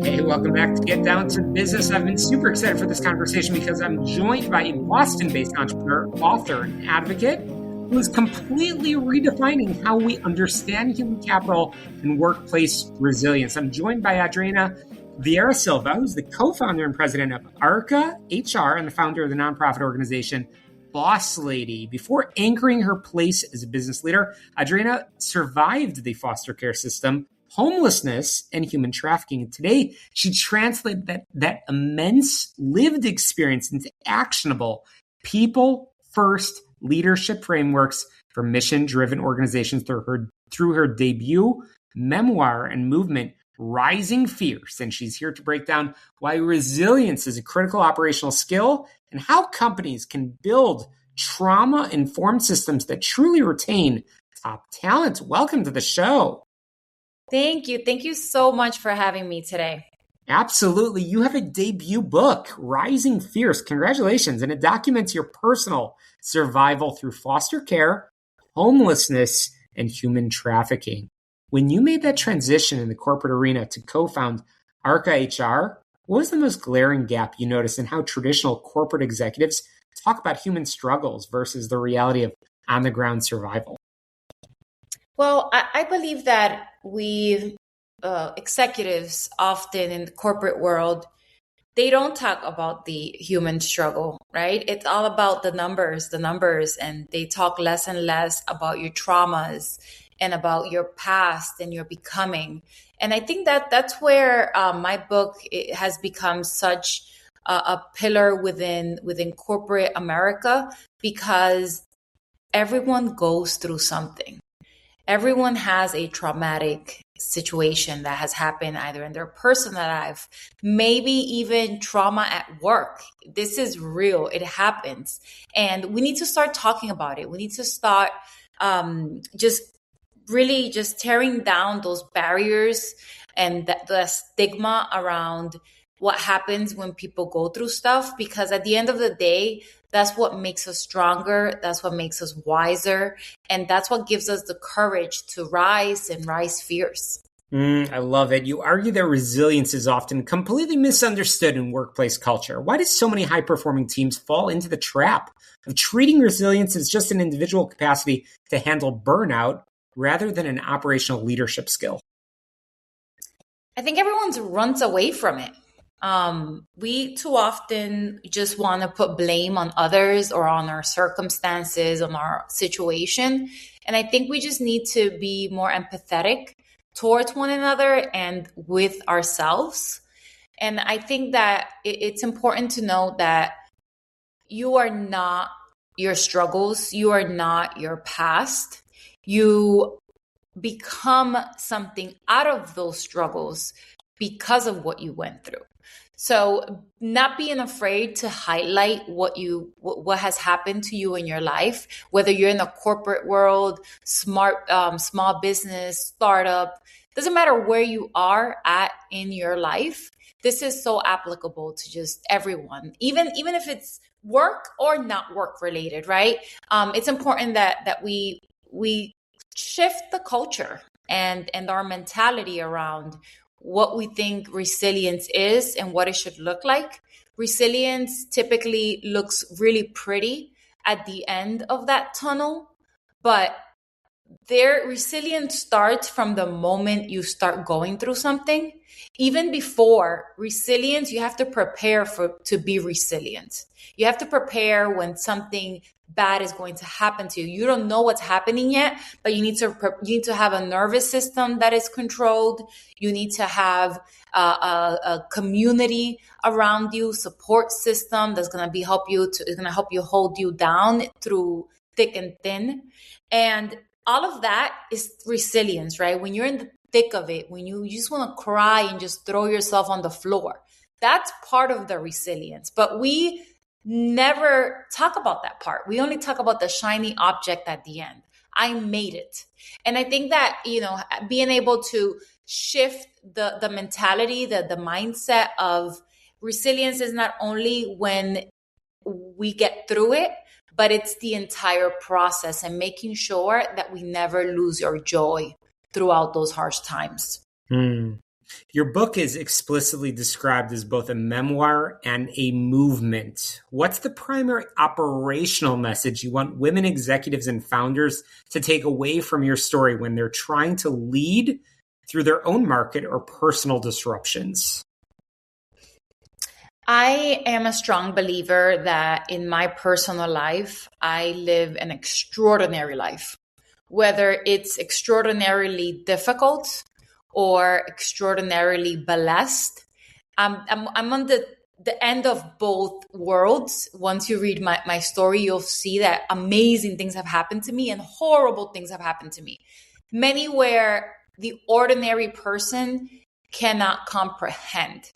Hey, welcome back to Get Down to Business. I've been super excited for this conversation because I'm joined by a Boston-based entrepreneur, author, and advocate who is completely redefining how we understand human capital and workplace resilience. I'm joined by Andreina Viera Silva, who's the co-founder and president of Arca HR and the founder of the nonprofit organization Boss Lady. Before anchoring her place as a business leader, Andreina survived the foster care system, homelessness, and human trafficking. And today, she translated that immense lived experience into actionable people-first leadership frameworks for mission-driven organizations through her debut memoir and movement, Rising Fierce. And she's here to break down why resilience is a critical operational skill and how companies can build trauma-informed systems that truly retain top talent. Welcome to the show. Thank you. Thank you so much for having me today. Absolutely. You have a debut book, Rising Fierce. Congratulations. And it documents your personal survival through foster care, homelessness, and human trafficking. When you made that transition in the corporate arena to co-found Arca HR, what was the most glaring gap you noticed in how traditional corporate executives talk about human struggles versus the reality of on-the-ground survival? Well, I believe that we executives often in the corporate world, they don't talk about the human struggle, right? It's all about the numbers, and they talk less and less about your traumas and about your past and your becoming. And I think that that's where my book has become such a pillar within corporate America, because everyone goes through something. Everyone has a traumatic situation that has happened either in their personal life, maybe even trauma at work. This is real. It happens. And we need to start talking about it. We need to start just tearing down those barriers and the stigma around what happens when people go through stuff, because at the end of the day, that's what makes us stronger. That's what makes us wiser. And that's what gives us the courage to rise and rise fierce. I love it. You argue that resilience is often completely misunderstood in workplace culture. Why do so many high-performing teams fall into the trap of treating resilience as just an individual capacity to handle burnout rather than an operational leadership skill? I think everyone runs away from it. We too often just want to put blame on others or on our circumstances, on our situation. And I think we just need to be more empathetic towards one another and with ourselves. And I think that it's important to know that you are not your struggles. You are not your past. You become something out of those struggles because of what you went through. So not being afraid to highlight what has happened to you in your life, whether you're in the corporate world, small business, startup, doesn't matter where you are at in your life. This is so applicable to just everyone, even if it's work or not work related, right? It's important that we shift the culture and our mentality around what we think resilience is and what it should look like. Resilience typically looks really pretty at the end of that tunnel, but their resilience starts from the moment you start going through something. Even before resilience, you have to prepare to be resilient. You have to prepare when something bad is going to happen to you. You don't know what's happening yet, but you need to have a nervous system that is controlled. You need to have a community around you, support system that's going to help you hold you down through thick and thin. And all of that is resilience, right? When you're in the thick of it, when you just want to cry and just throw yourself on the floor, that's part of the resilience. But we never talk about that part. We only talk about the shiny object at the end. I made it. And I think that, being able to shift the mentality, the mindset of resilience is not only when we get through it, but it's the entire process and making sure that we never lose our joy throughout those harsh times. Your book is explicitly described as both a memoir and a movement. What's the primary operational message you want women executives and founders to take away from your story when they're trying to lead through their own market or personal disruptions? I am a strong believer that in my personal life, I live an extraordinary life, whether it's extraordinarily difficult or extraordinarily blessed. I'm on the end of both worlds. Once you read my story, you'll see that amazing things have happened to me and horrible things have happened to me. Many where the ordinary person cannot comprehend.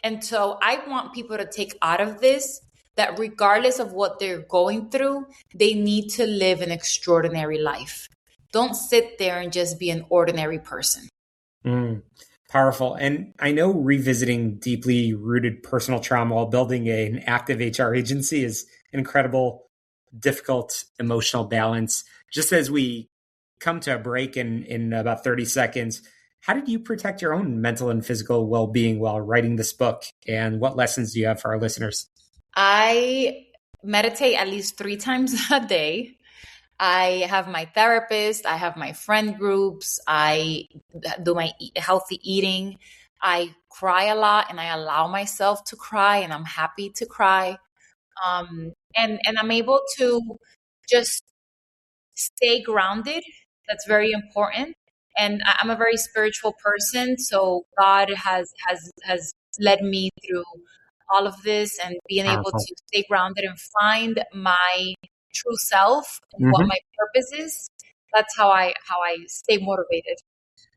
And so I want people to take out of this that regardless of what they're going through, they need to live an extraordinary life. Don't sit there and just be an ordinary person. Powerful. And I know revisiting deeply rooted personal trauma while building an active HR agency is an incredible, difficult emotional balance. Just as we come to a break in about 30 seconds, how did you protect your own mental and physical well-being while writing this book? And what lessons do you have for our listeners? I meditate at least 3 times a day. I have my therapist. I have my friend groups. I do my healthy eating. I cry a lot and I allow myself to cry and I'm happy to cry. And I'm able to just stay grounded. That's very important. And I'm a very spiritual person, so God has led me through all of this and being able Powerful. to stay grounded and find my true self and what my purpose is. That's how I stay motivated.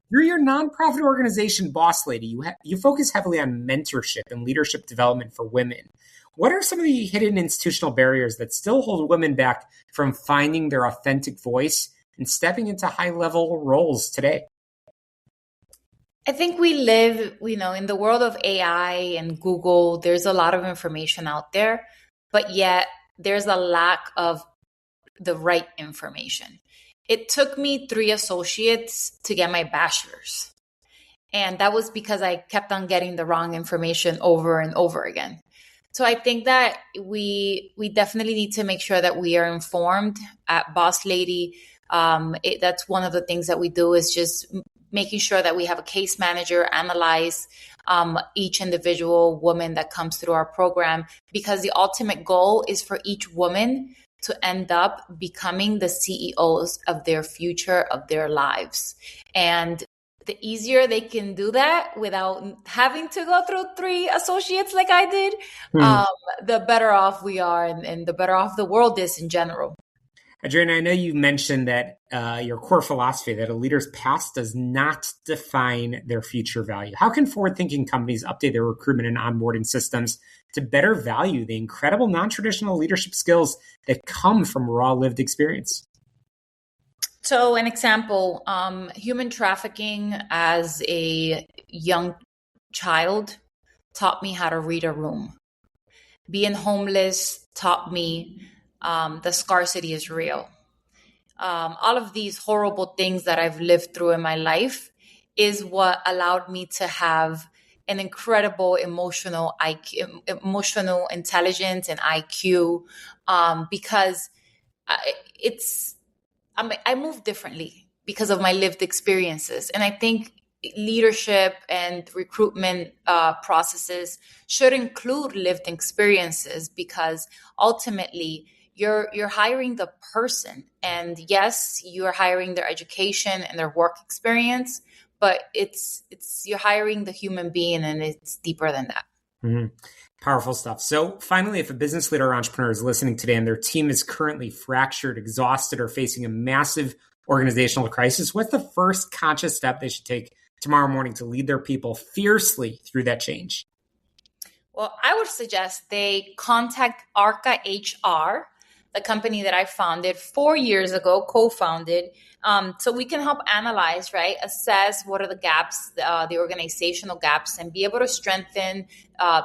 Through your nonprofit organization, Boss Lady, you focus heavily on mentorship and leadership development for women. What are some of the hidden institutional barriers that still hold women back from finding their authentic voice and stepping into high-level roles today? I think we live, in the world of AI and Google, there's a lot of information out there, but yet there's a lack of the right information. It took me 3 associates to get my bachelor's. And that was because I kept on getting the wrong information over and over again. So I think that we definitely need to make sure that we are informed at Boss Lady. That's one of the things that we do is just making sure that we have a case manager analyze each individual woman that comes through our program, because the ultimate goal is for each woman to end up becoming the CEOs of their future, of their lives. And the easier they can do that without having to go through 3 associates like I did, the better off we are and the better off the world is in general. Andreina, I know you mentioned that your core philosophy that a leader's past does not define their future value. How can forward-thinking companies update their recruitment and onboarding systems to better value the incredible non-traditional leadership skills that come from raw lived experience? So an example, human trafficking as a young child taught me how to read a room. Being homeless taught me the scarcity is real. All of these horrible things that I've lived through in my life is what allowed me to have an incredible emotional intelligence and IQ, because I move differently because of my lived experiences. And I think leadership and recruitment processes should include lived experiences, because ultimately you're hiring the person. And yes, you're hiring their education and their work experience, but it's you're hiring the human being, and it's deeper than that. Mm-hmm. Powerful stuff. So finally, if a business leader or entrepreneur is listening today and their team is currently fractured, exhausted, or facing a massive organizational crisis, what's the first conscious step they should take tomorrow morning to lead their people fiercely through that change? Well, I would suggest they contact ARCA HR. the company that I founded 4 years ago, co-founded. So we can help analyze, right? Assess what are the gaps, the organizational gaps, and be able to strengthen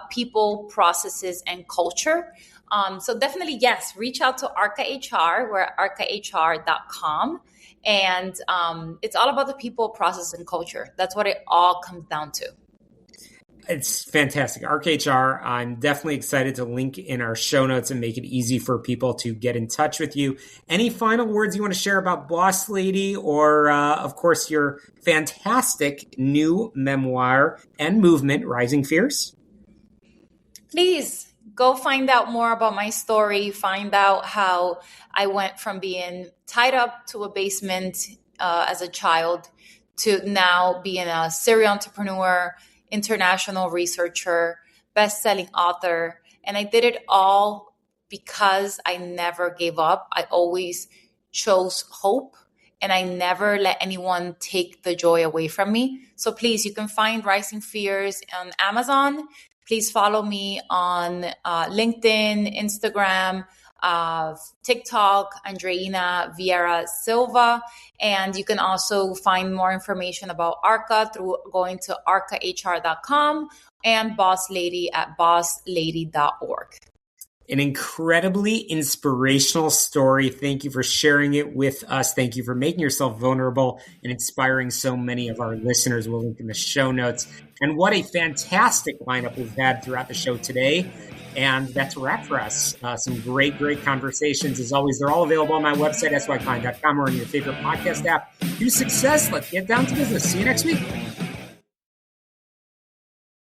people, processes, and culture. So definitely, yes, reach out to Arca HR. We're at arcahr.com. And it's all about the people, process, and culture. That's what it all comes down to. It's fantastic. ArcHR, I'm definitely excited to link in our show notes and make it easy for people to get in touch with you. Any final words you want to share about Boss Lady or, of course, your fantastic new memoir and movement, Rising Fierce? Please go find out more about my story. Find out how I went from being tied up to a basement as a child to now being a serial entrepreneur, international researcher, best-selling author. And I did it all because I never gave up. I always chose hope, and I never let anyone take the joy away from me. So please, you can find Rising Fears on Amazon. Please follow me on LinkedIn, Instagram, TikTok, Andreina, Viera, Silva. And you can also find more information about Arca through going to arcahr.com and Boss Lady at bosslady.org. An incredibly inspirational story. Thank you for sharing it with us. Thank you for making yourself vulnerable and inspiring so many of our listeners. We'll link in the show notes. And what a fantastic lineup we've had throughout the show today. And that's a wrap for us. Some great conversations. As always, they're all available on my website, syklein.com, or on your favorite podcast app. To success. Let's get down to business. See you next week.